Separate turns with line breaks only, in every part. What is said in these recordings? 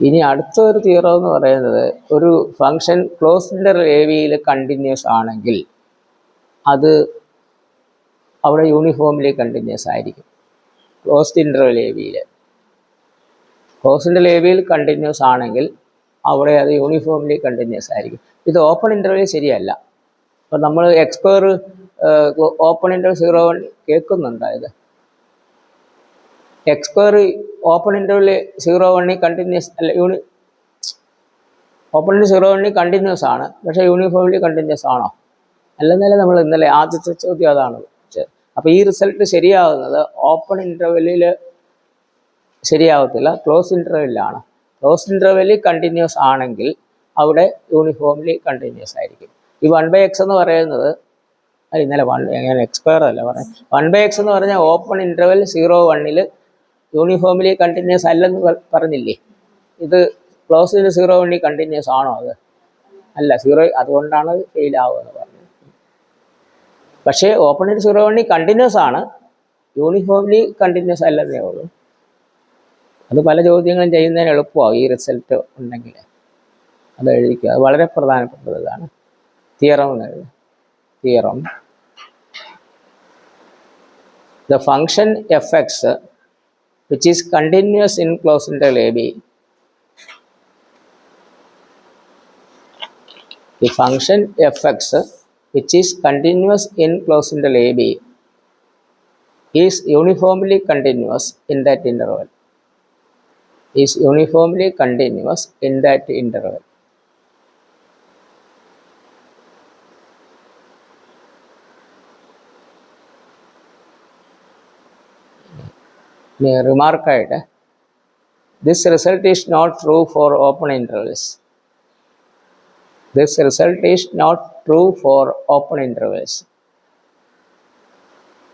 ഇനി അടുത്തൊരു തിയറം എന്ന് പറയുന്നത്, ഒരു ഫംഗ്ഷൻ ക്ലോസ്ഡ് ഇൻ്റർവെൽ എ ബിയിൽ കണ്ടിന്യൂസ് ആണെങ്കിൽ അത് അവിടെ യൂണിഫോംലി കണ്ടിന്യൂസ് ആയിരിക്കും. ക്ലോസ്ഡ് ഇൻ്റർവെൽ എ ബിയിൽ കണ്ടിന്യൂസ് ആണെങ്കിൽ അവിടെ അത് യൂണിഫോംലി കണ്ടിന്യൂസ് ആയിരിക്കും. ഇത് ഓപ്പൺ ഇൻ്റർവെൽ ശരിയല്ല. അപ്പം നമ്മൾ എക്സ്പയർ ഓപ്പൺ ഇൻ്റർവെൽ 0 കേൾക്കുന്നുണ്ടായത്. എക്സ്പയർ ഓപ്പൺ ഇൻ്റർവെൽ 0 കണ്ടിന്യൂസ് അല്ല, ഓപ്പൺ ഇൻ്റർവെൽ 0 കണ്ടിന്യൂസ് ആണ്, പക്ഷേ യൂണിഫോംലി കണ്ടിന്യൂസ് ആണോ? അല്ലെന്നല്ലേ നമ്മൾ ഇന്നലെ ആദ്യത്തെ ചോദ്യം അതാണ്. അപ്പോൾ ഈ റിസൾട്ട് ശരിയാകുന്നത് ഓപ്പൺ ഇൻ്റർവെല്ലിൽ ശരിയാവത്തില്ല, ക്ലോസ് ഇൻ്റർവെല്ലിലാണ്. ക്ലോസ് ഇൻ്റർവെല്ലിൽ കണ്ടിന്യൂസ് ആണെങ്കിൽ അവിടെ യൂണിഫോംലി കണ്ടിന്യൂസ് ആയിരിക്കും. ഈ 1/x എന്ന് പറയുന്നത്, ഇന്നലെ ഞാൻ എക്സ്പയർ അല്ല പറയാം, 1/x എന്ന് പറഞ്ഞാൽ ഓപ്പൺ ഇൻ്റർവെൽ 0-1 യൂണിഫോംലി കണ്ടിന്യൂസ് അല്ലെന്ന് പറഞ്ഞില്ലേ. ഇത് ക്ലോസിന് 0-1 കണ്ടിന്യൂസ് ആണോ? അത് അല്ല, 0, അതുകൊണ്ടാണ് ഫെയിൽ ആവുമെന്ന് പറഞ്ഞത്. പക്ഷേ ഓപ്പണിൽ 0-1 കണ്ടിന്യൂസ് ആണ്, യൂണിഫോംലി കണ്ടിന്യൂസ് അല്ലെന്നേ ഉള്ളൂ. അത് പല ചോദ്യങ്ങളും ചെയ്യുന്നതിന് എളുപ്പമാവും ഈ റിസൾട്ട് ഉണ്ടെങ്കിൽ. അത് എഴുതിക്കുക, അത് വളരെ പ്രധാനപ്പെട്ടതാണ്. തിയറം എന്ന് എഴുതുക. Theorem: the function fx which is continuous in closed interval ab, the function fx which is continuous in closed interval ab is uniformly continuous in that interval. Is uniformly continuous in that interval. Remark ആയിട്ട്, this result is not true for open intervals. This result is not true for open intervals.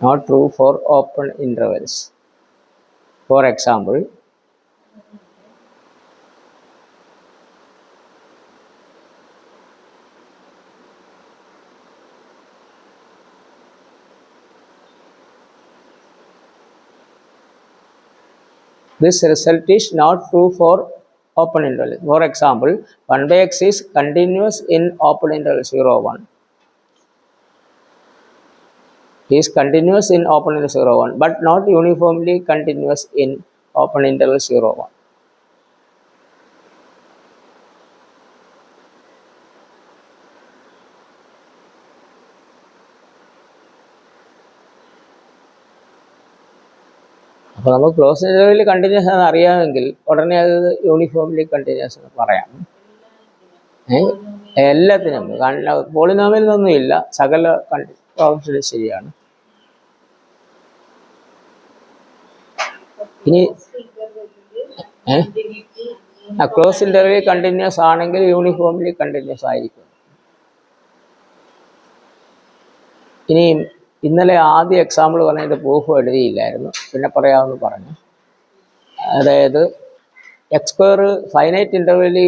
Not true for open intervals. For example, this result is not true for open interval. For example, 1/x is continuous in open interval 0-1. Is continuous in open interval 0-1, but not uniformly continuous in open interval 0-1. അപ്പോൾ നമ്മൾ close interval continuous ആണെന്ന് അറിയാമെങ്കിൽ ഉടനെ അത് uniformly continuous എന്ന് പറയാം. എല്ലാത്തിനും പോളിനോമിയലിനൊന്നും ഇല്ല, സകല ഫംഗ്ഷനും ശരിയാണ്. ഇനി ക്ലോസ് ഇൻ്റർവെൽ കണ്ടിന്യൂസ് ആണെങ്കിൽ യൂണിഫോംലി കണ്ടിന്യൂസ് ആയിരിക്കും. ഇനി ഇന്നലെ ആദ്യ എക്സാമ്പിൾ പറഞ്ഞതിൻ്റെ പ്രൂഫ് എഴുതിയില്ലായിരുന്നു, പിന്നെ പറയാമെന്ന് പറഞ്ഞു. അതായത് എക്സ്പയർ ഫൈനൈറ്റ് ഇൻ്റർവെല്ലിൽ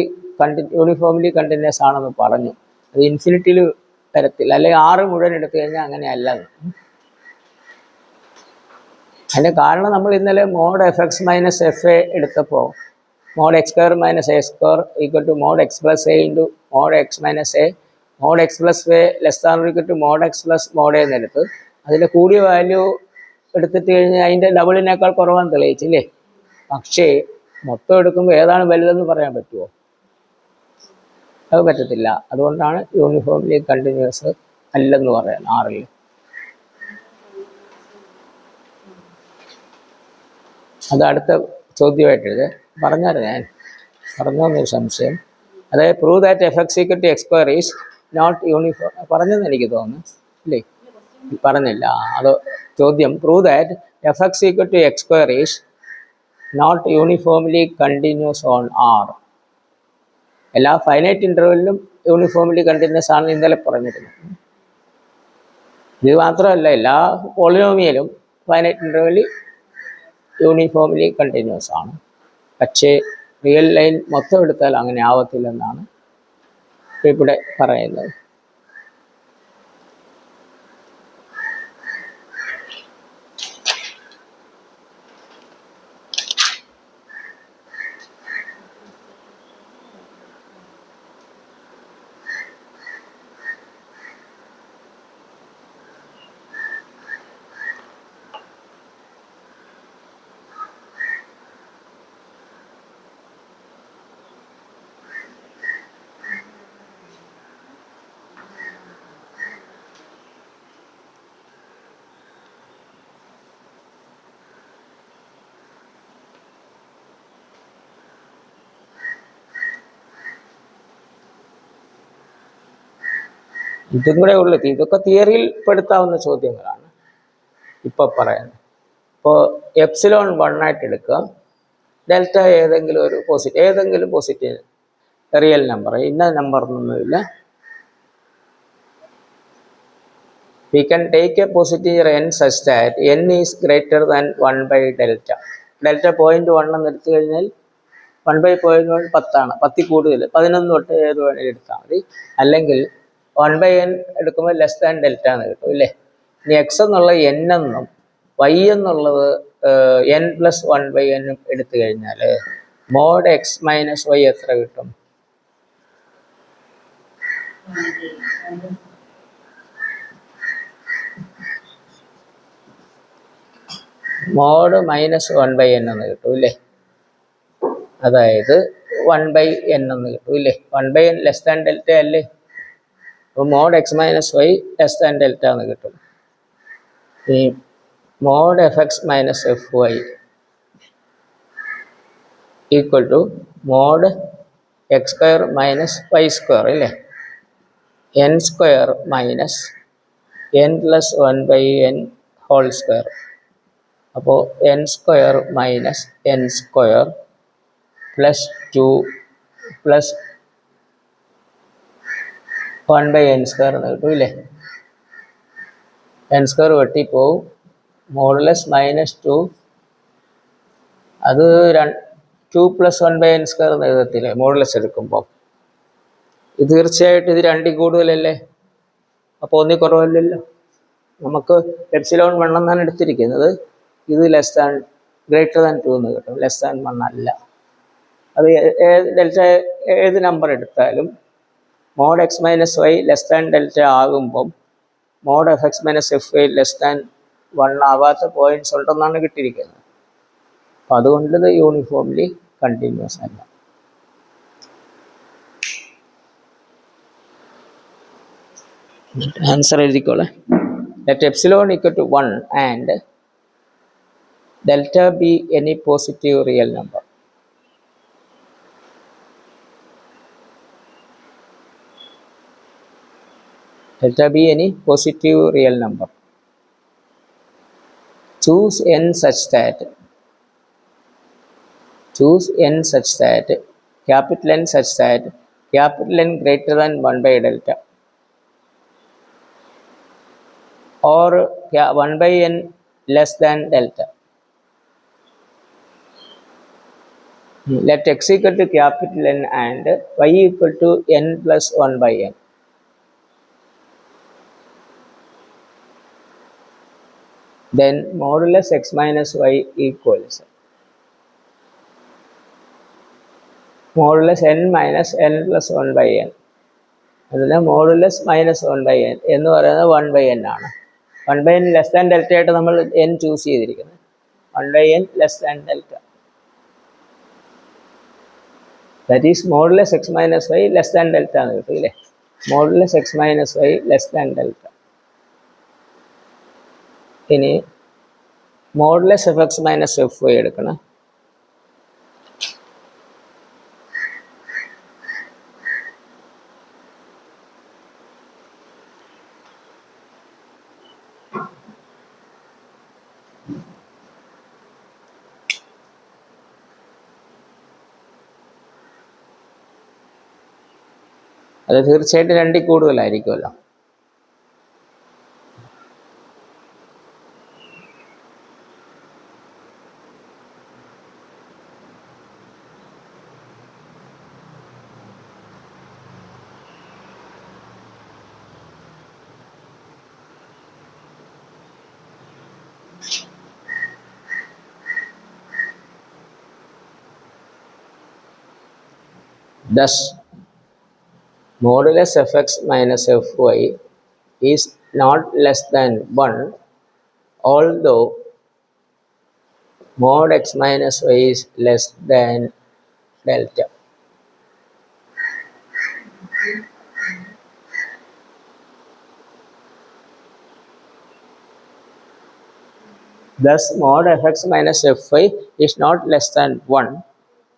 യൂണിഫോംലി കണ്ടിന്യൂസ് ആണെന്ന് പറഞ്ഞു. അത് ഇൻഫിനിറ്റിയിൽ തരത്തില്ല, അല്ലെങ്കിൽ 6 മുഴുവൻ എടുത്തു കഴിഞ്ഞാൽ അങ്ങനെയല്ല. അതിൻ്റെ കാരണം നമ്മൾ ഇന്നലെ മോഡ് fx മൈനസ് fa എടുത്തപ്പോൾ mod x² minus a² equal to mod x plus a into mod x minus a, mod x plus a less than equal to mod x plus mod a എന്നെടുത്ത് അതിൻ്റെ കൂടിയ value എടുത്തിട്ട് കഴിഞ്ഞാൽ അതിൻ്റെ ഡബിളിനേക്കാൾ കുറവാന്ന് തെളിയിച്ചില്ലേ. പക്ഷേ മൊത്തം എടുക്കുമ്പോൾ ഏതാണ് വലുതെന്ന് പറയാൻ പറ്റുമോ? അത് പറ്റത്തില്ല. അതുകൊണ്ടാണ് യൂണിഫോംലി കണ്ടിന്യൂസ് അല്ലെന്ന് പറയുന്നത് 6-ൽ. അത് അടുത്ത ചോദ്യമായിട്ടത് പറഞ്ഞായിരുന്നു, ഞാൻ പറഞ്ഞോന്നൊരു സംശയം. അതായത് prove that fx equal to x² is not uniform പറഞ്ഞെന്ന് എനിക്ക് തോന്നുന്നു, ഇല്ലേ? പറഞ്ഞില്ല. അത് ചോദ്യം prove that fx equal to x² is not uniformly continuous on R. എല്ലാ ഫൈനൈറ്റ് ഇൻ്റർവെല്ലിലും യൂണിഫോംലി കണ്ടിന്യൂസ് ആണെന്ന് ഇന്നലെ പറഞ്ഞിരുന്നു. ഇത് മാത്രമല്ല, എല്ലാ പോളിനോമിയലും ഫൈനൈറ്റ് ഇൻ്റർവെല്ലിൽ യൂണിഫോംലി കണ്ടിന്യൂസ് ആണ്. പക്ഷേ റിയൽ ലൈൻ മൊത്തം എടുത്താൽ അങ്ങനെ ആവത്തില്ലെന്നാണ് ഇവിടെ പറയുന്നത്. ഇതും കൂടെ ഉള്ളു. ഇതൊക്കെ തിയറിയിൽ പെടുത്താവുന്ന ചോദ്യങ്ങളാണ് ഇപ്പോൾ പറയുന്നത്. ഇപ്പോൾ എപ്സിലോൺ 1 ആയിട്ട് എടുക്കുക. ഡെൽറ്റ ഏതെങ്കിലും പോസിറ്റീവ് റിയൽ നമ്പർ, ഇന്ന നമ്പർ എന്നൊന്നുമില്ല. We can take a positive n such that n is greater than 1 by delta. Delta 0.1 എന്ന് എടുത്തു കഴിഞ്ഞാൽ 1 by 0.1 10ആണ്. 10 കൂടുതൽ 11 തൊട്ട് ഏത് വേണമെങ്കിലും എടുത്താൽ മതി. അല്ലെങ്കിൽ 1 by n എടുക്കുമ്പോൾ ലെസ് ദാൻ ഡെൽറ്റ എന്ന് കിട്ടും ഇല്ലേ. ഇനി എക്സ് എന്നുള്ള n എന്നും y എന്നുള്ളത് n പ്ലസ് 1 by n എടുത്തു കഴിഞ്ഞാൽ മോഡ് എക്സ് മൈനസ് വൈ എത്ര കിട്ടും? മോഡ് മൈനസ് 1 by n എന്ന് കിട്ടും ഇല്ലേ. അതായത് 1 by n എന്ന് കിട്ടും ഇല്ലേ. 1 by n less than delta അല്ലേ. അപ്പോൾ mod x minus y less than delta എന്ന് കിട്ടും. ഈ mod f X minus F Y equal to mod x square minus y square ഇല്ലേ. N square minus n plus 1 by n whole square. അപ്പോൾ n square minus n square plus 2 plus 1 by n square എന്ന് കിട്ടും ഇല്ലേ. N square വെട്ടിപ്പോവും. Modulus minus 2 അത് 2 plus 1 by n square എന്ന് എഴുതത്തില്ലേ modulus എടുക്കുമ്പോൾ. ഇത് തീർച്ചയായിട്ടും ഇത് 2 കൂടുതലല്ലേ. അപ്പോൾ 1 കുറവല്ലല്ലോ. നമുക്ക് എപ്സിലോൺ 1 എന്നാണ് എടുത്തിരിക്കുന്നത്. ഇത് ലെസ് ദാൻ ഗ്രേറ്റർ ദാൻ 2 എന്ന് കിട്ടും. ലെസ് ദാൻ 1 അല്ല. അത് ഡെൽറ്റ ഏത് നമ്പർ എടുത്താലും mod x minus y less than delta ആകുമ്പം mod f X minus F y less than 1 ആവാത്ത പോയിന്റ്സ് ഉണ്ടെന്നാണ് കിട്ടിയിരിക്കുന്നത്. അപ്പം അതുകൊണ്ട് ഇത് യൂണിഫോംലി കണ്ടിന്യൂസ് അല്ല. ആൻസർ എഴുതിക്കോളെ. Let epsilon equal to 1 and delta be any positive real number. Delta be any positive real number. Choose n such that capital N such that capital N greater than 1 by delta or 1 by n less than delta. Let x equal to capital N and y equal to n plus 1 by n. Then modulus x minus y equals modulus n minus n plus 1 by n. അതിന് modulus minus 1 by n എന്ന് പറയുന്നത് 1 by n ആണ്. 1 by n less than delta ആയിട്ട് നമ്മൾ n choose ചെയ്തിരിക്കുന്നത്. 1 by n less than delta. That is modulus x minus y less than delta എന്ന് കിട്ടും ഇല്ലേ. modulus x minus y less than delta. ഇനി modulus f x minus f y എടുക്കണം. അത് തീർച്ചയായിട്ടും 2 കൂടുതലായിരിക്കുമല്ലോ. Thus modulus fx minus fy is not less than 1 although mod x minus y is less than delta. Thus mod fx minus fy is not less than 1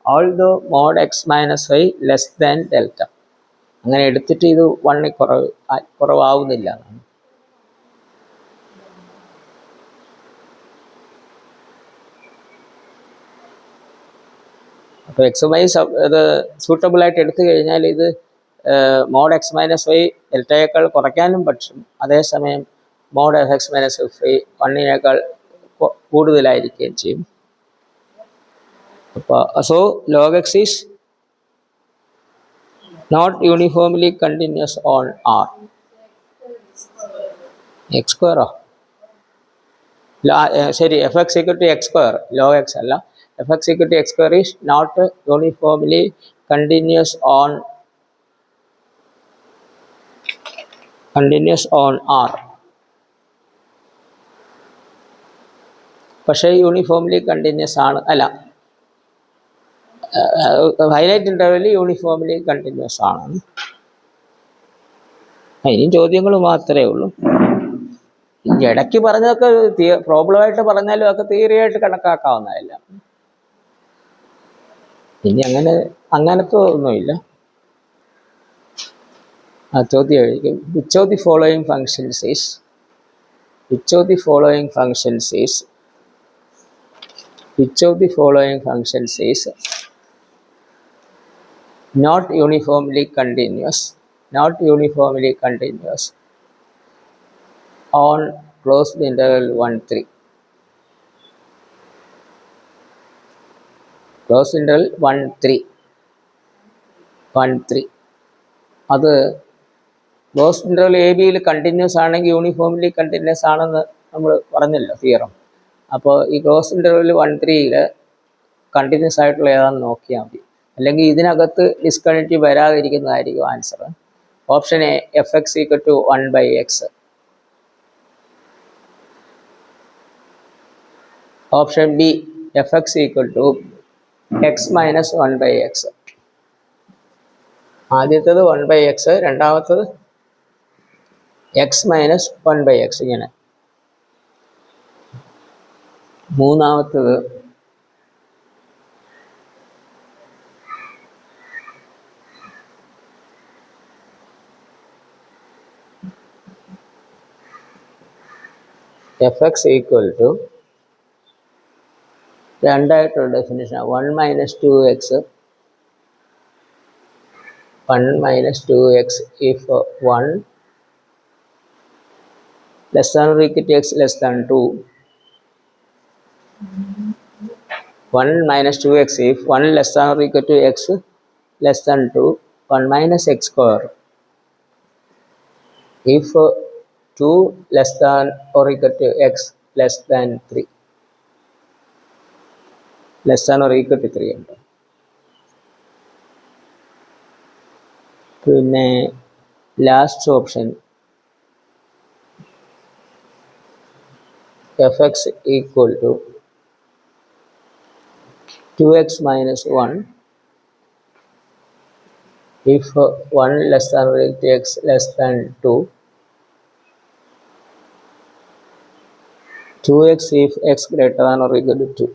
although mod x minus y less than delta. അങ്ങനെ എടുത്തിട്ട് ഇത് 1 കുറവാവുന്നില്ല. അപ്പോൾ X Y ഇത് suitable ആയിട്ട് എടുത്തു കഴിഞ്ഞാൽ ഇത് mod x minus y ഡെൽറ്റയേക്കാൾ കുറയ്ക്കാനും പറ്റും. അതേസമയം mod f X minus F y 1നേക്കാൾ കൂടുതലായിരിക്കുകയും ചെയ്യും. അപ്പോൾ so log x is not uniformly continuous on R. X സ്ക്വയറോ? ശരി, f X equal to x square, log x അല്ല. F X equal to x square is not uniformly continuous on R. പക്ഷേ uniformly continuous ആണ്, അല്ല, highlight interval uniformly continuous ആണ്. ഇനിയും ചോദ്യങ്ങൾ മാത്രമേ ഉള്ളൂ. ഇടയ്ക്ക് പറഞ്ഞതൊക്കെ പ്രോബ്ലമായിട്ട് പറഞ്ഞാലും ഒക്കെ തിയറിയായിട്ട് കണക്കാക്കാവുന്നതല്ല. ഇനി അങ്ങനത്തെ ഒന്നുമില്ല. ആ ചോദ്യം എഴുതിക്കും. Which of the following functions is not uniformly continuous on closed interval 1, 3. Closed interval 1, 3. അത് ക്ലോസ്ഡ് ഇൻ്റർവൽ എ ബിയിൽ കണ്ടിന്യൂസ് ആണെങ്കിൽ യൂണിഫോംലി കണ്ടിന്യൂസ് ആണെന്ന് നമ്മൾ പറഞ്ഞല്ലോ തിയറം. അപ്പോൾ ഈ ക്ലോസ്ഡ് ഇൻ്റർവൽ 1, 3യിൽ കണ്ടിന്യൂസ് ആയിട്ടുള്ള ഏതാണെന്ന് നോക്കിയാൽ മതി. അല്ലെങ്കിൽ ഇതിനകത്ത് ഡിസ്കണ്ടിന്യൂറ്റി വരാതിരിക്കുന്നതായിരിക്കും answer. Option A f X equal to 1/x. Option B f X equal to x minus 1/x. ആദ്യത്തേത് 1/x, രണ്ടാമത്തത് എക്സ് മൈനസ് 1/x. ഇങ്ങനെ. മൂന്നാമത്തത് എഫ് എക്സ് ഈക്വൽ ടു രണ്ടായിട്ടുള്ള definition 1 minus 2x if 1 less than or equal to x less than 2. 1 minus 2x if 1 less than or equal to x less than 2. 1 minus x square if 2 less than or equal to x less than 3. Less than or equal to 3 ഉണ്ട്. പിന്നെ last option F X equal to 2x minus 1 if 1 less than or equal to x less than 2. 2x if x greater than or equal to 2.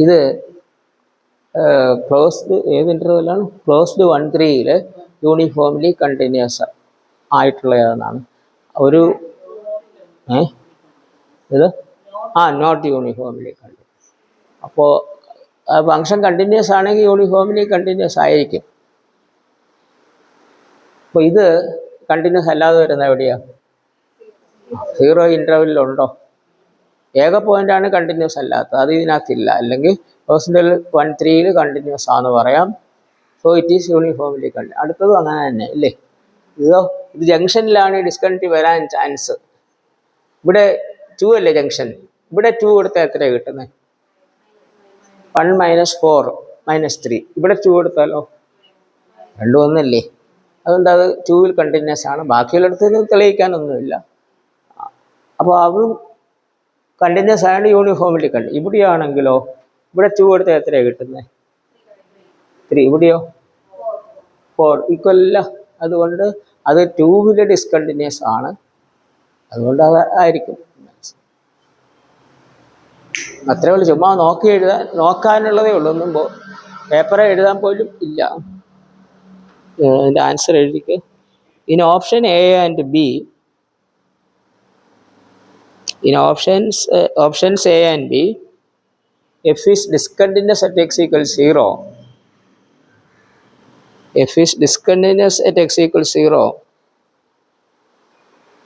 ഇത് closed ഏത് ഇൻ്റർവെല്ലാണ്? Closed 1, 3യിൽ uniformly continuous ആയിട്ടുള്ളതെന്നാണ്. ഒരു ഇത് not uniformly continuous. അപ്പോൾ function continuous ആണെങ്കിൽ uniformly continuous ആയിരിക്കും. അപ്പോൾ ഇത് കണ്ടിന്യൂസ് അല്ലാതെ വരുന്ന എവിടെയാണ്? 0 ഇൻ്റർവെല്ലിലുണ്ടോ? ഏക പോയിൻ്റാണ് കണ്ടിന്യൂസ് അല്ലാത്തത്, അത് ഇതിനകത്തില്ല. അല്ലെങ്കിൽ ക്ലോസ്ഡ് 1, 3യിൽ കണ്ടിന്യൂസ് ആണെന്ന് പറയാം. So it is uniformly continuous. അടുത്തതും അങ്ങനെ തന്നെ അല്ലേ? ഇത് ജംഗ്ഷനിലാണ് ഡിസ്കണ്ടിന്യൂറ്റി വരാൻ ചാൻസ്. ഇവിടെ 2 അല്ലേ ജംഗ്ഷൻ? ഇവിടെ 2 കൊടുത്താൽ എത്രയാണ് കിട്ടുന്നത്? 1 minus 4 minus 3. ഇവിടെ 2 കൊടുത്താലോ? രണ്ടും ഒന്നല്ലേ? അതുകൊണ്ട് അത് 2ൽ കണ്ടിന്യൂസ് ആണ്. ബാക്കിയുള്ളിടത്ത് തെളിയിക്കാനൊന്നുമില്ല. അപ്പോൾ അത് കണ്ടിന്യൂസ് ആയതുകൊണ്ട് യൂണിഫോംലി കണ്ടു. ഇവിടെയാണെങ്കിലോ ഇവിടെ 2 കൊടുത്താൽ എത്രയാണ് കിട്ടുന്നത്? 3. ഇവിടെയോ 4. ഈക്വൽ അല്ല. അതുകൊണ്ട് അത് 2ൽ ഡിസ്കണ്ടിന്യൂസ് ആണ്. അതുകൊണ്ട് അത് ആയിരിക്കും. അത്രേ ഉള്ളൂ. ചുമ്മാ നോക്കാനുള്ളതേ ഉള്ളൂ. ഒന്നും പേപ്പറെ എഴുതാൻ പോലും ഇല്ല. അതിൻ്റെ ആൻസർ എഴുതിക്ക്. In option A and B, in options A and B, f is discontinuous at x equals 0, f is discontinuous at x equals 0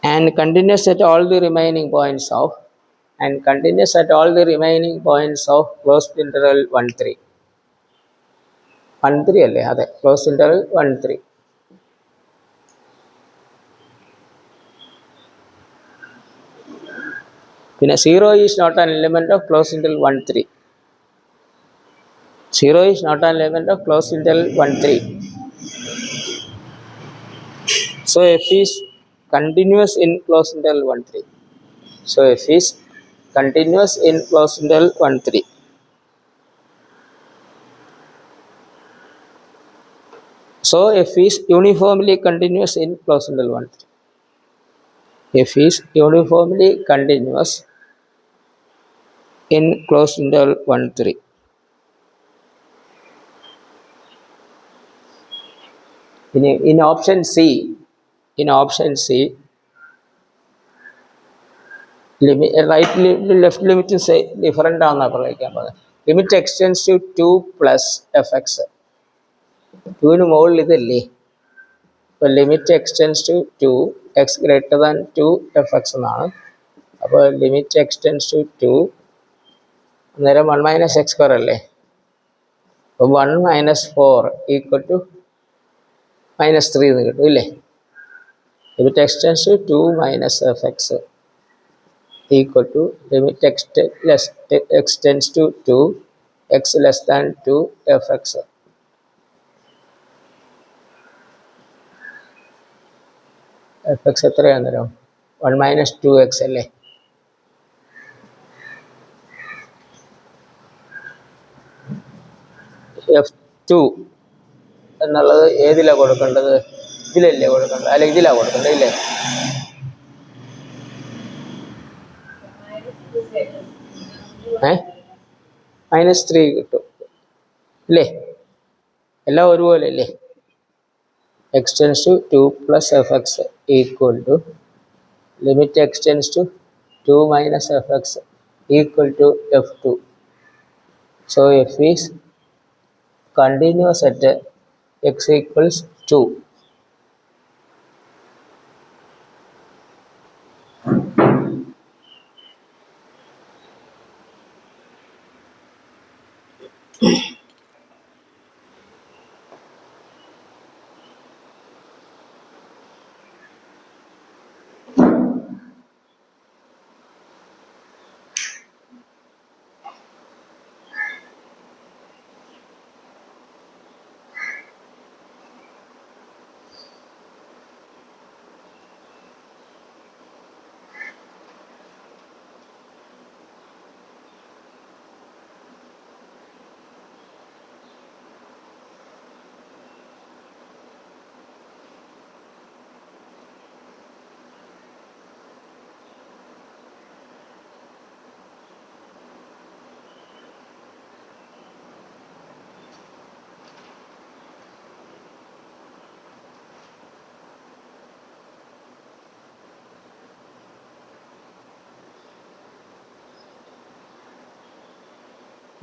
and continuous at all the remaining points of closed interval 1 3 അല്ലേ? അതെ, closed interval 1 3. പിന്നെ 0 is not an element of closed interval 1 3. 0 is not an element of closed interval 1 3. So f is continuous in closed interval 1 3. So f is continuous in closed interval 1 3. So f is uniformly continuous in closed interval 1 3. F is uniformly continuous in closed interval 1 3. In option C, right left limit different ആണെന്നാണ് പ്രയോഗിക്കാൻ പോകുന്നത്. Limit x tends to 2 plus F x. 2-ന് മുകളിൽ ഇതല്ലേ? അപ്പോൾ limit x tends to 2 x greater than 2 f x എന്നാണ്. അപ്പോൾ limit x tends to 2, അന്നേരം 1 മൈനസ് എക്സ് സ്ക്വയർ അല്ലേ? അപ്പോൾ 1 മൈനസ് 4 ഈക്വൽ ടു -3 എന്ന് കിട്ടും ഇല്ലേ? limit extends to 2 minus fx equal to limit extends to 2 x less than 2 fx. fx എത്രയാണ്? 1 minus 2x അല്ലേ? f2 എന്നുള്ളത് ഏതിലാണ് കൊടുക്കേണ്ടത്? ഇതിലല്ലേ കൊടുക്കേണ്ടത്? അല്ല, ഇതിലാണ് കൊടുക്കേണ്ടത് ഇല്ലേ? -3 കിട്ടും അല്ലേ? എല്ലാം ഒരുപോലെ അല്ലേ? X tends to 2 plus F X equal to limit x tends to 2 minus F X equal to f2. So f is continuous at x equals 2.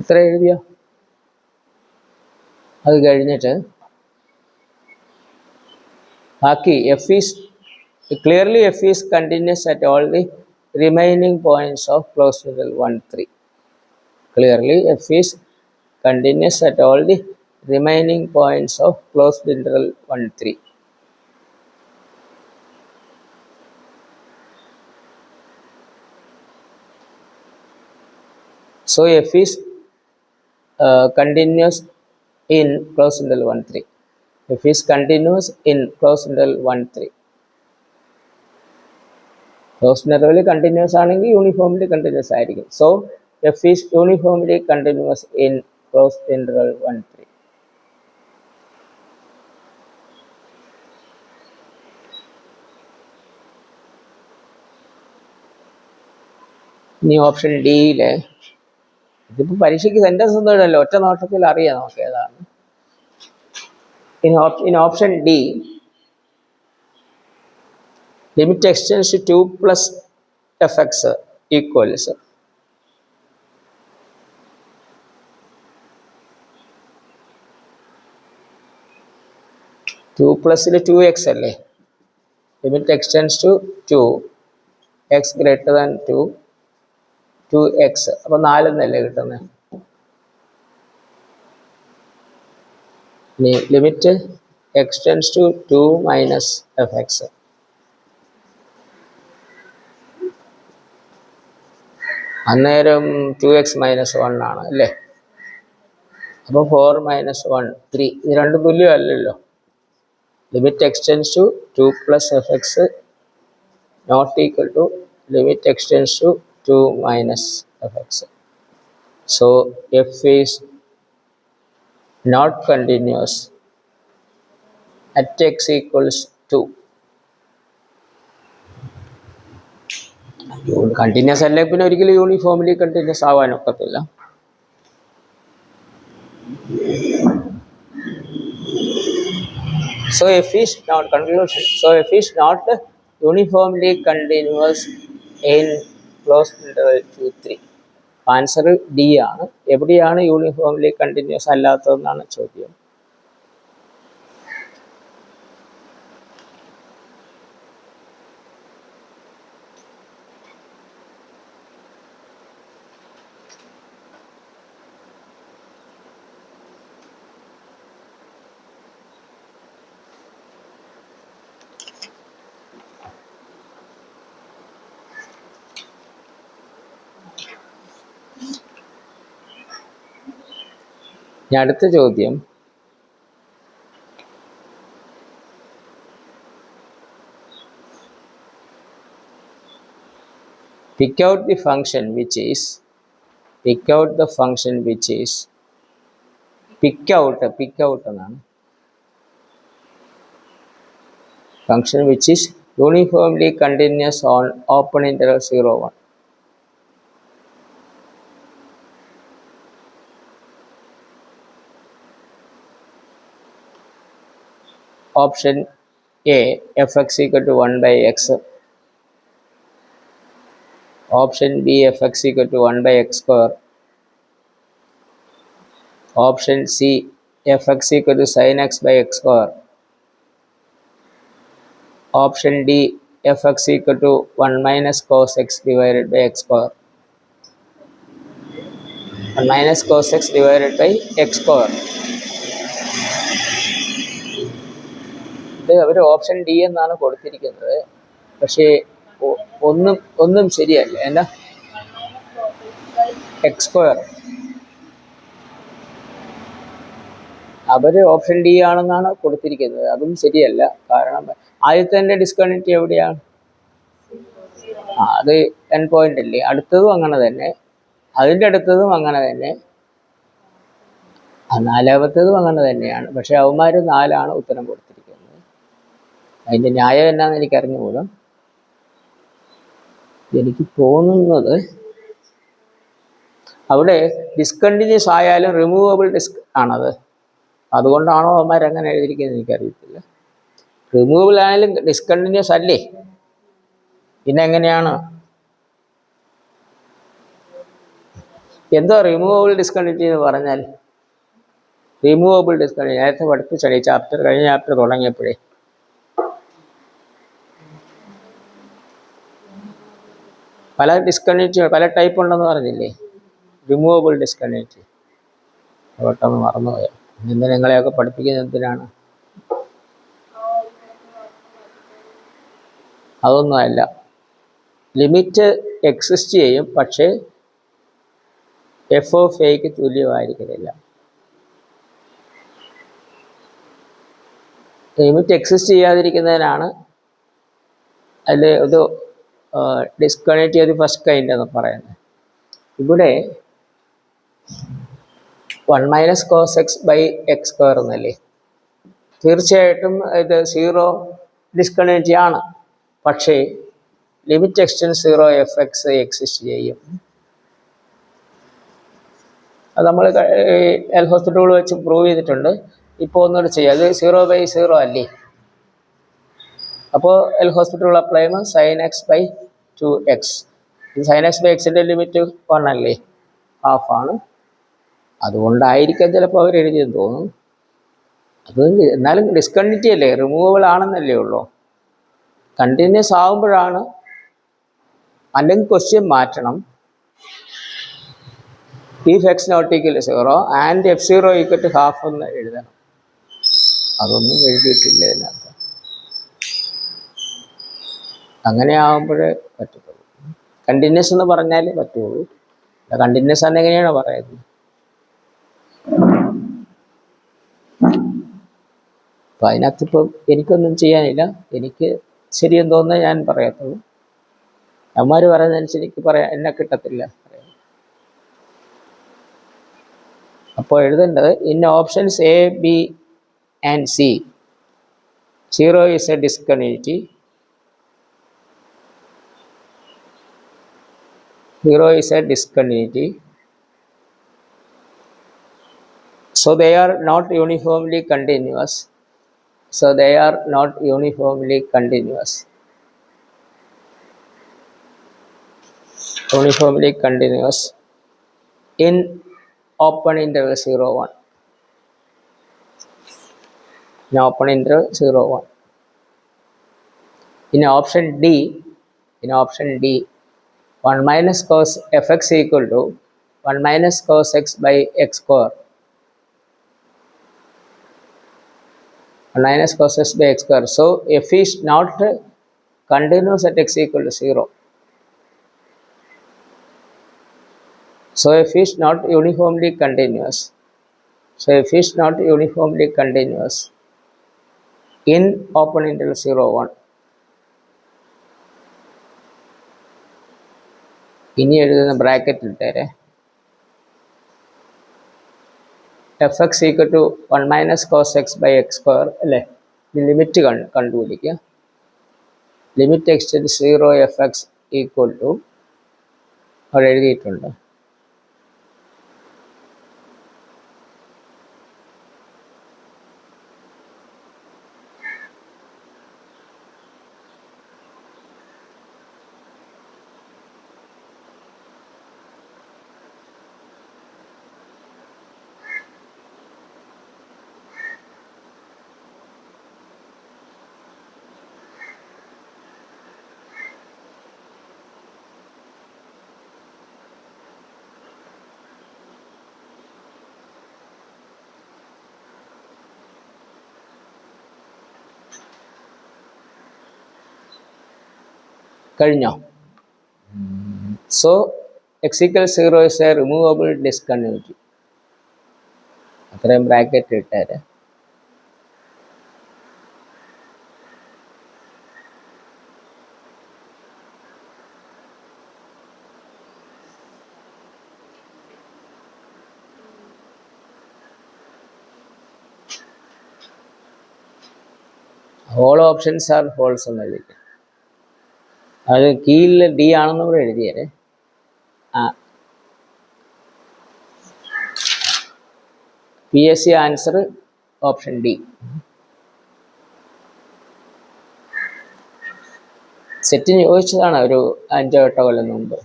എത്ര എഴുതിയ? അത് കഴിഞ്ഞിട്ട് ബാക്കി F is clearly F is continuous at all the remaining points of closed interval 1 3. Clearly F is continuous at all the remaining points of closed interval 1 3. So f is continuous in closed interval 1 3. f is continuous in closed interval 1 3. Closed interval continuous ആണെങ്കിൽ uniformly continuous ആയിരിക്കും. So f is uniformly continuous in closed interval 1 3. ഇനി option ഡിയിലെ ഇതിപ്പോൾ പരീക്ഷയ്ക്ക് sentence ഒന്നും ഇടല്ലോ, ഒറ്റ നോട്ടത്തിൽ അറിയാം നമുക്ക് ഏതാണ്. In option D, limit extends to 2 plus fx equals 2 plus 2x അല്ലേ. Limit x tends to 2 x greater than 2x. അപ്പോൾ 4 എന്നല്ലേ കിട്ടുന്നത്. ഇനി limit x tends to 2 minus fx. അന്നേരം 2x മൈനസ് 1 ആണ് അല്ലേ. അപ്പോൾ 4 മൈനസ് 1 3. ഇത് രണ്ടും തുല്യമല്ലല്ലോ. limit extends to 2 plus fx not equal to limit extends to 2 minus fx. So f is not continuous at x equals 2. Continuous അല്ലേ പിന്നെ ഒരിക്കലും യൂണിഫോംലി കണ്ടിന്യൂസ് ആവാനൊക്കത്തില്ല. So f is not conclusion. So f is not uniformly continuous in closed interval 2, 3. Answer D ആണ്. എവിടെയാണ് uniformly continuous അല്ലാത്തതെന്നാണ് ചോദ്യം. ഇനി അടുത്ത ചോദ്യം, pick out the function which is pick out എന്നാണ് function which is uniformly continuous on open interval 0, 1. Option A, fx equal to 1 by x. Option B, fx equal to 1 by x square. Option C, fx equal to sin x by x square. Option D, fx equal to 1 minus cos x divided by x square. 1 minus cos x divided by x square. അവർ option D എന്നാണ് കൊടുത്തിരിക്കുന്നത്. പക്ഷേ ഒന്നും ശരിയല്ല. എന്നാ X square അവർ option D ആണെന്നാണ് കൊടുത്തിരിക്കുന്നത്. അതും ശരിയല്ല. കാരണം ആദ്യത്തെ ഡിസ്കണ്ടിന്യൂറ്റി എവിടെയാണ്? അത് എൻ പോയിന്റ് അല്ലേ. അടുത്തതും അങ്ങനെ തന്നെ, അതിൻ്റെ അടുത്തതും അങ്ങനെ തന്നെ, നാലാമത്തേതും അങ്ങനെ തന്നെയാണ്. പക്ഷെ അവന്മാർ 4 ഉത്തരം കൊടുത്തിരിക്കുന്നത്. അതിൻ്റെ ന്യായം എന്നാന്ന് എനിക്ക് അറിഞ്ഞുകൂടാ. എനിക്ക് തോന്നുന്നത് അവിടെ ഡിസ്കണ്ടിന്യൂസ് ആയാലും റിമൂവബിൾ ഡിസ്ക് ആണത്. അതുകൊണ്ടാണോ അവന്മാർ അങ്ങനെ എഴുതിയിരിക്കുന്നത് എനിക്കറിയത്തില്ല. റിമൂവബിൾ ആയാലും ഡിസ്കണ്ടിന്യൂസ് അല്ലേ, പിന്നെ എങ്ങനെയാണ്? എന്തോ റിമൂവബിൾ ഡിസ്കണ്ടിന്യൂറ്റി എന്ന് പറഞ്ഞാൽ? റിമൂവബിൾ ഡിസ്കണ്ടിന്യൂറ്റി നേരത്തെ പഠിപ്പിച്ചാണ് ഈ ചാപ്റ്റർ, കഴിഞ്ഞ ചാപ്റ്റർ തുടങ്ങിയപ്പോഴേ. പല ഡിസ്കണ്ടിന്യൂറ്റി പല ടൈപ്പ് ഉണ്ടെന്ന് പറഞ്ഞില്ലേ, റിമൂവബിൾ ഡിസ്കണ്ടിന്യൂറ്റി. പെട്ടെന്ന് മറന്നുപോയോ? ഇന്ന് നിങ്ങളെയൊക്കെ പഠിപ്പിക്കുന്നത് എന്തിനാണ്? അതൊന്നുമല്ല. ലിമിറ്റ് എക്സിസ്റ്റ് ചെയ്യും, പക്ഷേ എഫ് ഓഫ് എക്ക് തുല്യമായിരിക്കത്തില്ല. ലിമിറ്റ് എക്സിസ്റ്റ് ചെയ്യാതിരിക്കുന്നതിനാണ് അതിൽ ഒരു ഡിസ്കണ്ടിന്യൂറ്റി ഒരു ഫസ്റ്റ് കൈൻഡ് എന്ന് പറയുന്നത്. ഇവിടെ 1 minus cos X by X square എന്നല്ലേ. തീർച്ചയായിട്ടും ഇത് 0 ഡിസ്കണ്ടിന്യൂറ്റി ആണ്. പക്ഷേ ലിമിറ്റ് എക്സ്റ്റെൻഡ് 0 fx എക്സിസ്റ്റ് ചെയ്യും. അത് നമ്മൾ എൽ ഹോസ്പിറ്റൽ റൂൾ വെച്ച് പ്രൂവ് ചെയ്തിട്ടുണ്ട്. ഇപ്പോൾ ഒന്നുകൂടെ ചെയ്യാം. അത് 0/0 അല്ലേ? അപ്പോൾ എൽ ഹോസ്പിറ്റൽ റൂൾ അപ്ലൈ ചെയ്യുമ്പോൾ sin x/2x. sin x/xൻ്റെ ലിമിറ്റ് 1 അല്ലേ? ഹാഫ് ആണ്. അതുകൊണ്ടായിരിക്കാം ചിലപ്പോൾ അവർ എഴുതിയെന്ന് തോന്നുന്നു. അത് എന്നാലും ഡിസ്കണ്ടിന്യൂറ്റി അല്ലേ, റിമൂവബിൾ ആണെന്നല്ലേ ഉള്ളൂ. കണ്ടിന്യൂസ് ആകുമ്പോഴാണ്, അല്ലെങ്കിൽ ക്വസ്റ്റ്യൻ മാറ്റണം. if x not equal to 0 and f0 equal to half എന്ന് എഴുതണം. അതൊന്നും എഴുതിയിട്ടില്ല ഇതിനകത്ത്. അങ്ങനെ ആകുമ്പോഴേ പറ്റത്തുള്ളൂ. കണ്ടിന്യൂസ് എന്ന് പറഞ്ഞാലേ പറ്റുള്ളൂ. കണ്ടിന്യൂസ് ആണ് എങ്ങനെയാണോ പറയുന്നത്. അപ്പം അതിനകത്തിപ്പം എനിക്കൊന്നും ചെയ്യാനില്ല. എനിക്ക് ശരിയെന്ന് തോന്നുന്നത് ഞാൻ പറയത്തുള്ളൂ. അമ്മമാർ പറയുന്നതനുസരിച്ച് എനിക്ക് പറയാൻ എന്നെ കിട്ടത്തില്ല. അപ്പോൾ എഴുതേണ്ടത് in options A B and C 0 is A discontinuity. 0 is a discontinuity. So they are not uniformly continuous. Uniformly continuous in open interval 0, 1. In open interval 0, 1. In option D, 1 minus cos fx equal to 1 minus cos x by x square. 1 minus cos x by x square. So f is not continuous at x equal to 0. So f is not uniformly continuous. In open interval 0, 1. ഇനി എഴുതുന്ന bracket ഇട്ടേരെ. F X equal to 1 minus cos X by X square അല്ലേ? Limit കണ്ടുപിടിക്കുക. Limit x tends 0 f X equal to അവിടെ എഴുതിയിട്ടുണ്ട്. കഴിഞ്ഞോ? So x equal 0 is a removable discontinuity. അത്രയും bracket ഇട്ടേരെ. ഓൾ ഓപ്ഷൻസ് ആർ ഫോൾസ് എന്ന് എഴുതിക്കാം. അത് കീഴിൽ ഡി ആണെന്ന് കൂടെ എഴുതിയേരെ. P S C answer option D. സെറ്റിന് ചോദിച്ചതാണ് ഒരു 5-8 കൊല്ലം മുമ്പ്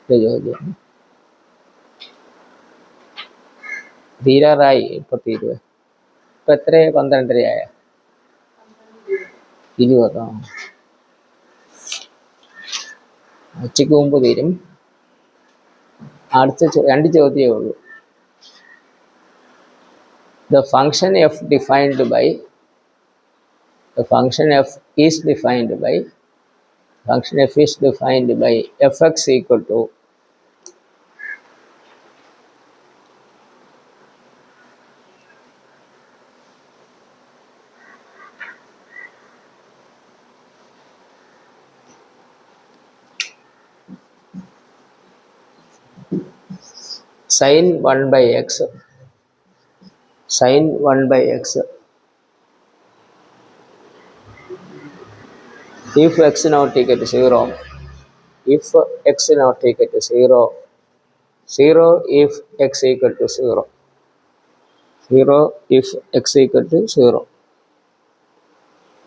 ചോദ്യം. തീരാറായി. ഇപ്പോൾ തീരുവ. ഇപ്പം എത്ര 12:30 20. ഉച്ചയ്ക്ക് മുമ്പ് തീരും. അടുത്ത 2 ചോദ്യമേ ഉള്ളൂ. The function f is defined by fx equal to sin 1 by x if x not equal to 0, if x not equal to 0, 0 if x equal to 0, 0 if x equal to 0.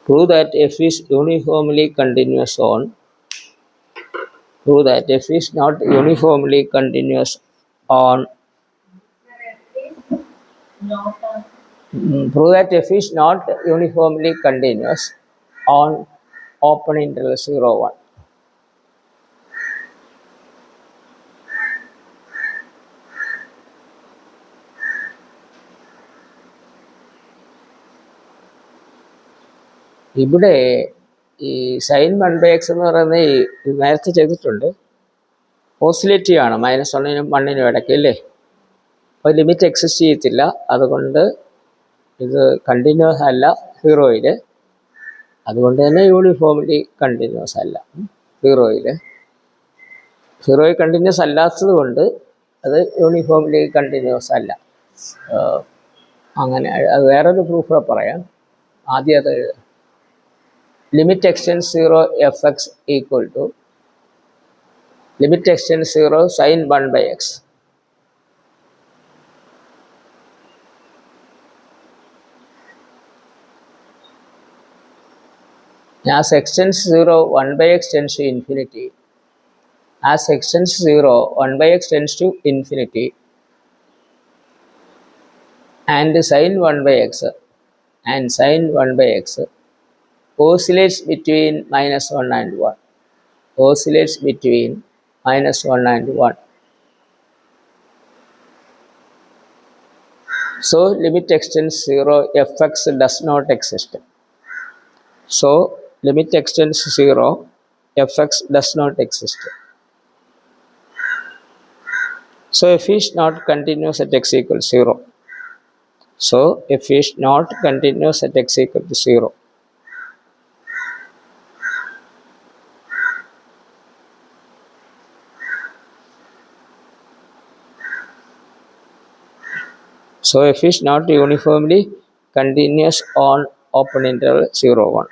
Prove that f is uniformly continuous on, prove that f is not uniformly continuous on, prove that f is not uniformly continuous on open interval 0, 1. ഇവിടെ ഈ sign 1/x എന്ന് പറയുന്നത് ഈ നേരത്തെ ചെയ്തിട്ടുണ്ട്, ഓസിലേറ്റീവ് ആണ്, -1നും 1നും ഇടയ്ക്ക് അല്ലേ. അപ്പോൾ ലിമിറ്റ് എക്സിസ്റ്റ് ചെയ്യത്തില്ല, അതുകൊണ്ട് ഇത് കണ്ടിന്യൂസ് അല്ല സീറോയിൽ. അതുകൊണ്ട് തന്നെ യൂണിഫോംലി കണ്ടിന്യൂസ് അല്ല സീറോയിൽ. സീറോയിൽ കണ്ടിന്യൂസ് അല്ലാത്തത് കൊണ്ട് അത് യൂണിഫോംലി കണ്ടിന്യൂസ് അല്ല. അങ്ങനെ അത് വേറൊരു പ്രൂഫ് പറയാം. ആദ്യം അത് limit x tends 0 fx equal to limit x tends 0 sin 1/x. As x tends to 0, 1/x tends to infinity. As x tends to 0, 1/x tends to infinity. And sin 1/x oscillates between -1 and 1. Oscillates between -1 and 1. So limit extends 0 fx does not exist. So limit extends 0 fx does not exist. So f is not continuous at x equals 0. So f is not continuous at x equal to 0. So f is not uniformly continuous on open interval 0, 1.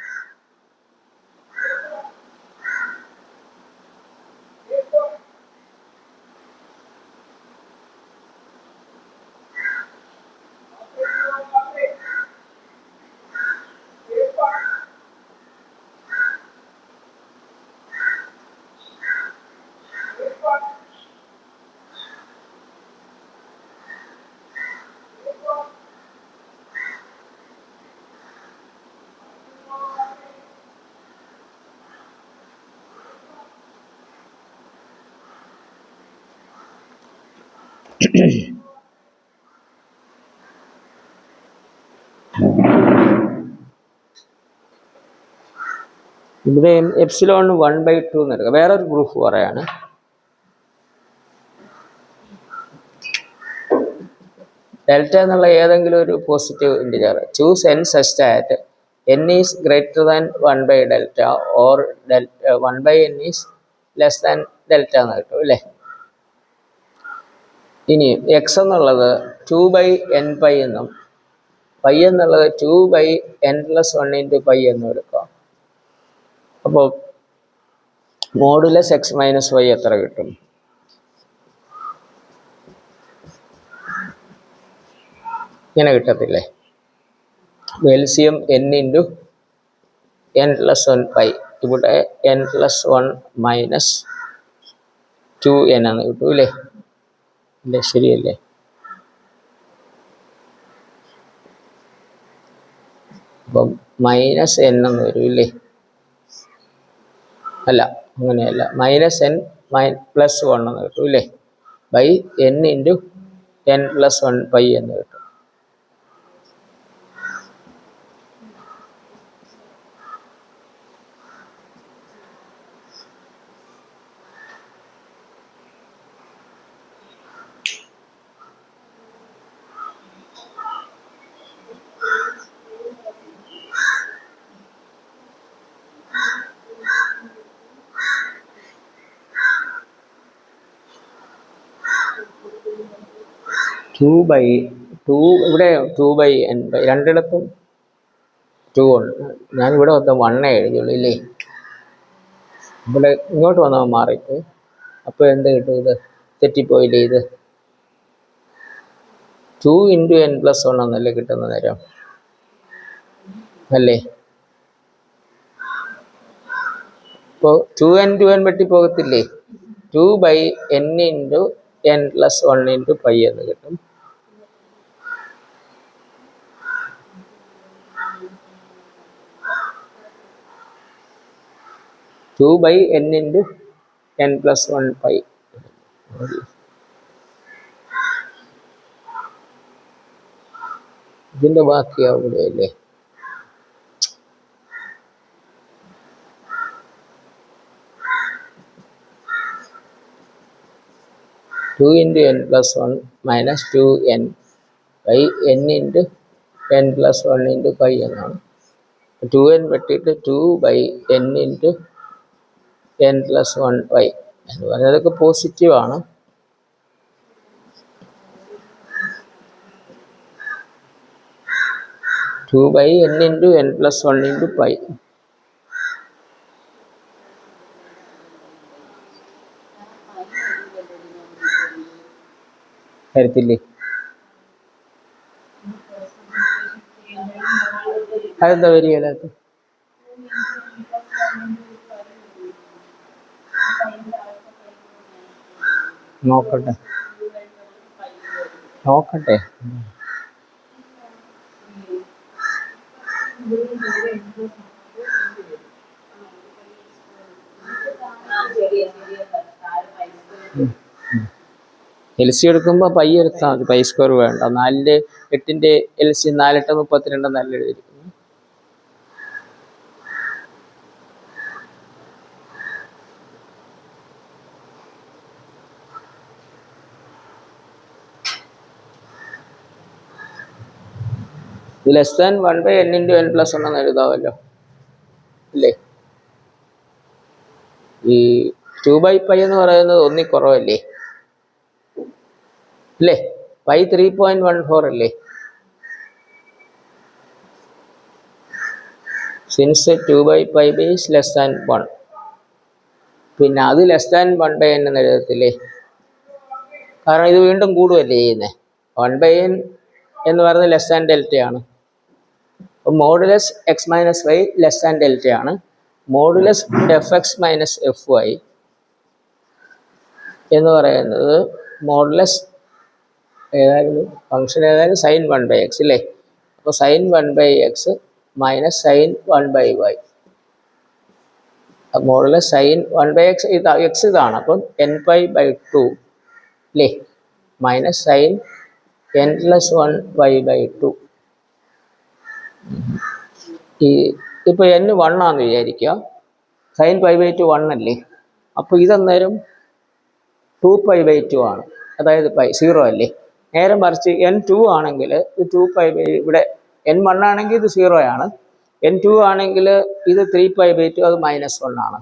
ഇവിടെ epsilon 1/2 എന്ന് എടുക്കുക. വേറൊരു proof പറയാണ്. Delta എന്നുള്ള ഏതെങ്കിലും ഒരു positive integer choose n such that n is greater than 1/delta or 1/n is less than delta എന്ന് കിട്ടും അല്ലേ. ഇനി എക്സ് എന്നുള്ളത് 2/n π എന്നും പൈ എന്നുള്ളത് 2/n+1 × π എന്നും എടുക്കാം. അപ്പോൾ മോഡുലസ് x - y എത്ര കിട്ടും? ഇങ്ങനെ കിട്ടത്തില്ലേ. LCM n × n+1 π. ഇവിടെ n+1 - 2n എന്ന് കിട്ടും ഇല്ലേ. അല്ലേ, ശരിയല്ലേ? അപ്പം -n എന്ന് വരും ഇല്ലേ. അല്ല, അങ്ങനെയല്ല, -n +1 എന്ന് കിട്ടും ഇല്ലേ. ബൈ n × n+1 π എന്ന് കിട്ടും. ഇവിടെ 2/n രണ്ടിടത്തും 2 ഉണ്ട്. ഞാനിവിടെ 1 എഴുതിയുള്ളൂ ഇല്ലേ. ഇവിടെ ഇങ്ങോട്ട് വന്നവൻ മാറിപ്പോയി. അപ്പോൾ എന്ത് കിട്ടും? ഇത് തെറ്റിപ്പോയില്ലേ? ഇത് 2 × n+1 എന്നല്ലേ കിട്ടുന്ന നേരം അല്ലേ? അപ്പോൾ 2n വെട്ടിപ്പോകത്തില്ലേ? 2/n × n+1 × π എന്ന് കിട്ടും. (2/n × n+1 π). ഇതിൻ്റെ ബാക്കിയാവില്ലേ? 2 × n+1 - 2n n × n+1 × π എന്നാണ്. 2n വെട്ടിയിട്ട് 2/n × n+1 π എന്ന് പറഞ്ഞാൽ അതൊക്കെ പോസിറ്റീവാണ്. (2/n × n+1 × π). വരത്തില്ലേ? അതെന്താ വരികയില്ലാത്ത? നോക്കട്ടെ. LC എടുക്കുമ്പോൾ പൈ എടുത്താൽ മതി, π² വേണ്ട. 4 8 LC 4 8 32 നല്ല എഴുതിയിരിക്കുന്നു. ഇത് <1/n × n+1 എന്ന് എഴുതാമല്ലോ അല്ലേ? ഈ 2/π എന്ന് പറയുന്നത് 1 കുറവല്ലേ അല്ലേ? π 3.14 അല്ലേ? Since 2/π is <1. പിന്നെ അത് <1/n എന്ന് എഴുതത്തില്ലേ? കാരണം ഇത് വീണ്ടും കൂടുകയല്ലേ ചെയ്യുന്നത്. 1/n എന്ന് പറയുന്നത് Δ ആണ്. അപ്പോൾ മോഡുലസ് x - y Δ ആണ്. മോഡുലസ് fx - fy എന്ന് പറയുന്നത് മോഡുലസ് ഏതായാലും ഫംഗ്ഷൻ ഏതായാലും sin 1/x അല്ലേ? അപ്പോൾ sin 1/x - sin 1/y. Modulus sin 1/x x ഇതാണ്. അപ്പം nπ/2 അല്ലേ? - sin n+1y/2. ഇപ്പോൾ n 1 ആണെന്ന് വിചാരിക്കുക. sin π/2 1 അല്ലേ? അപ്പോൾ ഇതന്നേരം 2π/2 ആണ്. അതായത് 0 അല്ലേ? നേരെ മറിച്ച് n 2 ആണെങ്കിൽ ഇത് 2π ഇവിടെ n 1 ആണെങ്കിൽ ഇത് 0 ആണ്. n 2 ആണെങ്കിൽ ഇത് 3π/2 അത് -1 ആണ്.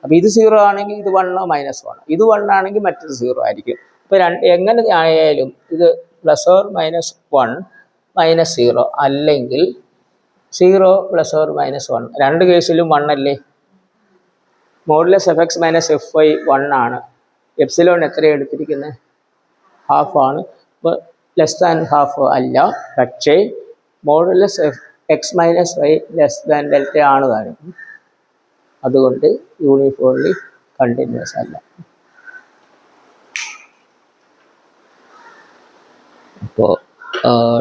അപ്പോൾ ഇത് 0 ആണെങ്കിൽ ഇത് 1 -1. ഇത് 1 ആണെങ്കിൽ മറ്റത് 0 ആയിരിക്കും. അപ്പോൾ എങ്ങനെ ആയാലും ഇത് +or -1 -0 അല്ലെങ്കിൽ 0 +or -1. രണ്ട് കേസിലും 1 അല്ലേ? മോഡുലസ് fx - fy 1 ആണ്. എപ്സിലോൺ എത്രയാണ് എടുത്തിരിക്കുന്നത്? ഹാഫ് ആണ്. അപ്പോൾ ½ അല്ല, പക്ഷേ മോഡുലസ് x - y Δ ആണ് താനും. അതുകൊണ്ട് യൂണിഫോംലി കണ്ടിന്യൂസ് അല്ല. അപ്പോൾ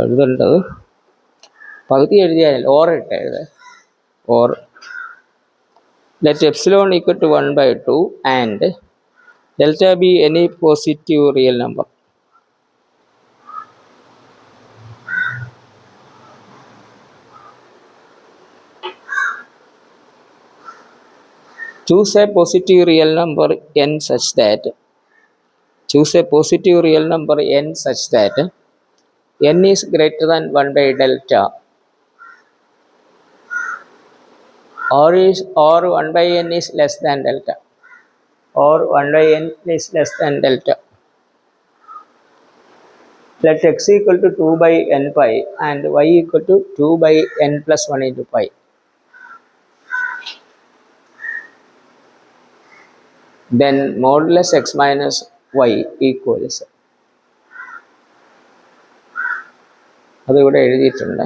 എഴുതേണ്ടത് പകുതി എഴുതിയാൽ ഓർ ഇട്ട് എഴുതുക. Or let epsilon equal to 1/2 and delta be any positive real number. Choose a positive real number n such that n is greater than 1/delta or 1/n is less than delta, or 1/n is less than delta. Let x equal to 2/n pi and y equal to 2/n+1 × pi. then modulus x minus y equals, അതിവിടെ എഴുതിയിട്ടുണ്ട്.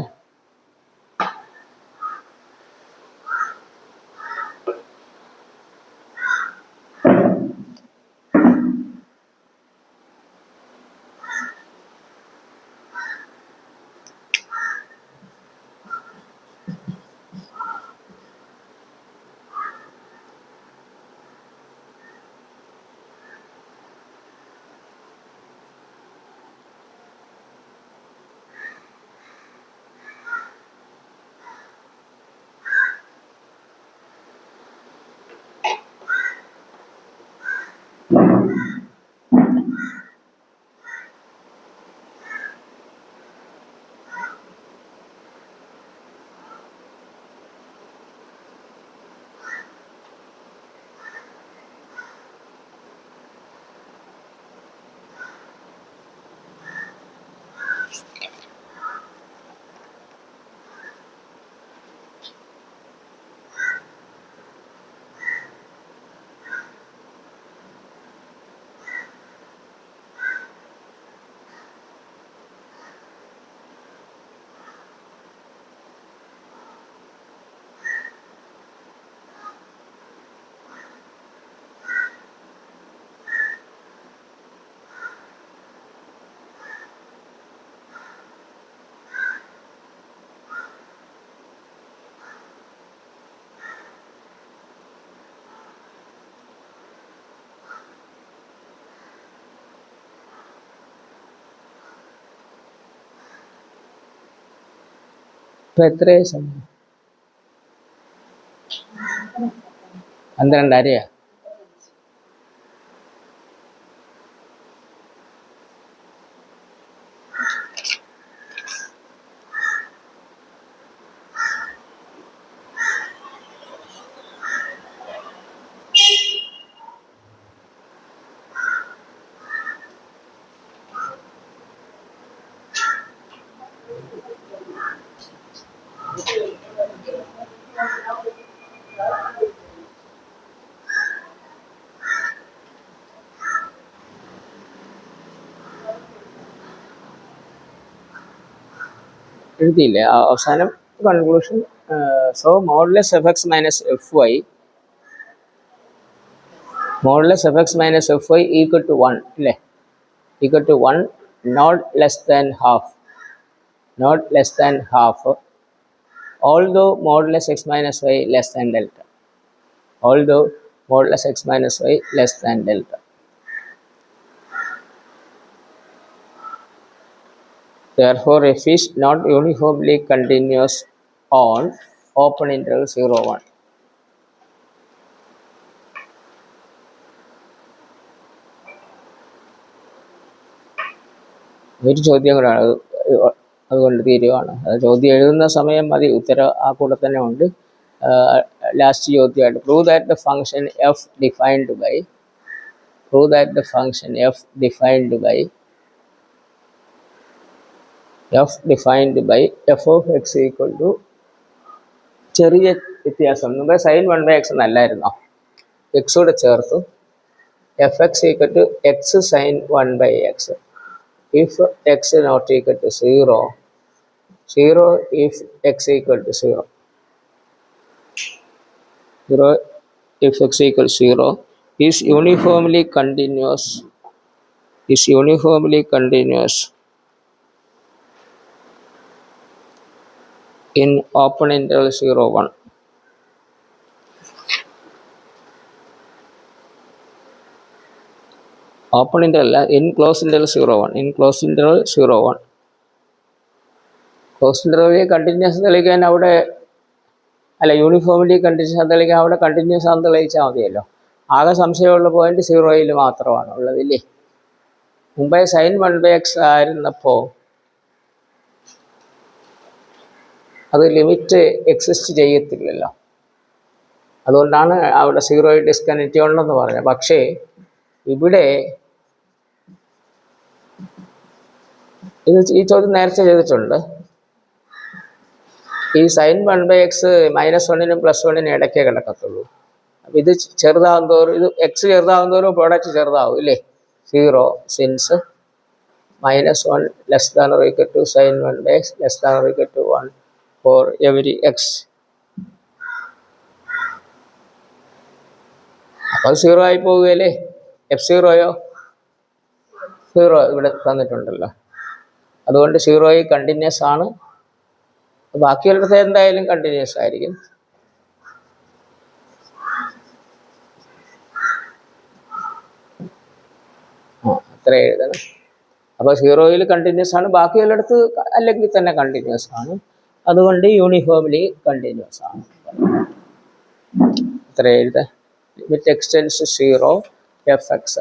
ഇപ്പം എത്രയായി സമയം? 12:30. എഴുതിയില്ലേ അവസാനം conclusion? So modulus F X minus F Y, modulus F X minus F Y equal to 1 അല്ലേ? Equal to 1, not less than half, not less than half, although modulus x minus y less than delta, although modulus x minus y less than delta. Therefore f is not uniformly continuous on open interval 0, 1. ഒരു ചോദ്യം കൂടാണ്, അതുകൊണ്ട് തീരുവാണ്. അത് ചോദ്യം എഴുതുന്ന സമയം മതി, ഉത്തരം ആ കൂടെ തന്നെ ഉണ്ട്. ലാസ്റ്റ് ചോദ്യമായിട്ട് prove that the function f defined by, prove that the function f defined by f of x equal to, ചെറിയ വ്യത്യാസം, മുമ്പേ sin 1/x എന്നല്ലായിരുന്നോ, എക്സ് കൂടെ ചേർത്തു, f X equal to x sin 1/x. if x not equal to 0, 0 if x equal to 0, 0 if x equals 0 is uniformly continuous, is uniformly continuous in open interval 0, 1. Open interval അല്ല, in close interval 0, 1, in close interval 0, 1. Close ഇൻ്റർവലിൽ continuous തെളിയിക്കാൻ അവിടെ, അല്ല uniformly continuous തെളിയിക്കാൻ അവിടെ continuous ആണെന്ന് തെളിയിച്ചാൽ മതിയല്ലോ. ആകെ സംശയമുള്ള പോയിന്റ് 0 മാത്രമാണ് ഉള്ളതില്ലേ. മുമ്പേ sin 1/x ആയിരുന്നപ്പോൾ അത് ലിമിറ്റ് എക്സിസ്റ്റ് ചെയ്യത്തില്ലല്ലോ, അതുകൊണ്ടാണ് അവിടെ 0 ഡിസ്കണ്ടിന്യൂറ്റി ഉണ്ടെന്ന് പറഞ്ഞത്. പക്ഷേ ഇവിടെ ഈ ചോദ്യം നേരത്തെ ചെയ്തിട്ടുണ്ട്. ഈ sin 1/x -1നും +1നും ഇടയ്ക്കേ കിടക്കത്തുള്ളൂ. അപ്പം ഇത് ചെറുതാകും തോറും ഇത് എക്സ് ചെറുതാകും തോറും പ്രോഡക്റ്റ് ചെറുതാവും ഇല്ലേ? 0 since -1 less than or equal to sin 1 less than or equal to 1 for every X. അപ്പോൾ 0 ആയി പോവുകയല്ലേ? F0 0 ഇവിടെ തന്നിട്ടുണ്ടല്ലോ. അതുകൊണ്ട് 0 കണ്ടിന്യൂസ് ആണ്. ബാക്കിയുള്ളത് എന്തായാലും കണ്ടിന്യൂസ് ആയിരിക്കും. അത്ര എഴുതണം. അപ്പോൾ 0 കണ്ടിന്യൂസ് ആണ്, ബാക്കിയുള്ളിടത്ത് അല്ലെങ്കിൽ തന്നെ കണ്ടിന്യൂസ് ആണ്. അതുകൊണ്ട് യൂണിഫോംലി കണ്ടിന്യൂസ് ആണ്. അത്ര എഴുതാം. Limit x tends 0 fx.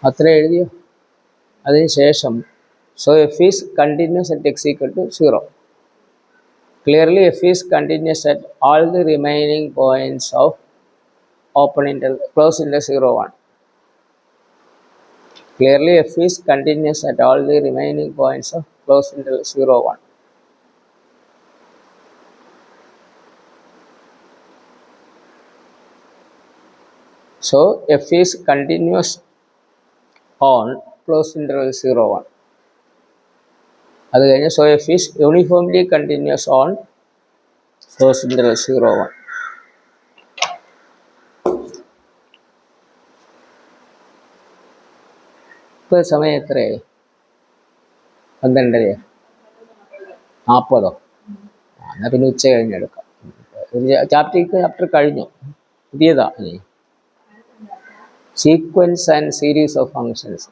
അത്ര എഴുതിയോ? അതിനുശേഷം so F is continuous at X equal to 0. Clearly F is continuous at all the remaining points of open interval close interval 0, 1. Clearly f is continuous at all the remaining points of close interval 0, 1. So f is continuous on close interval 0, 1. അത് കഴിഞ്ഞ് so f is uniformly continuous on close interval 0, 1. ഇപ്പോൾ സമയം എത്രയായി? 12:30. 40. എന്നാൽ പിന്നെ ഉച്ച കഴിഞ്ഞെടുക്കാം. Chapter കഴിഞ്ഞു. പുതിയതാ ഇനി sequence and series of functions.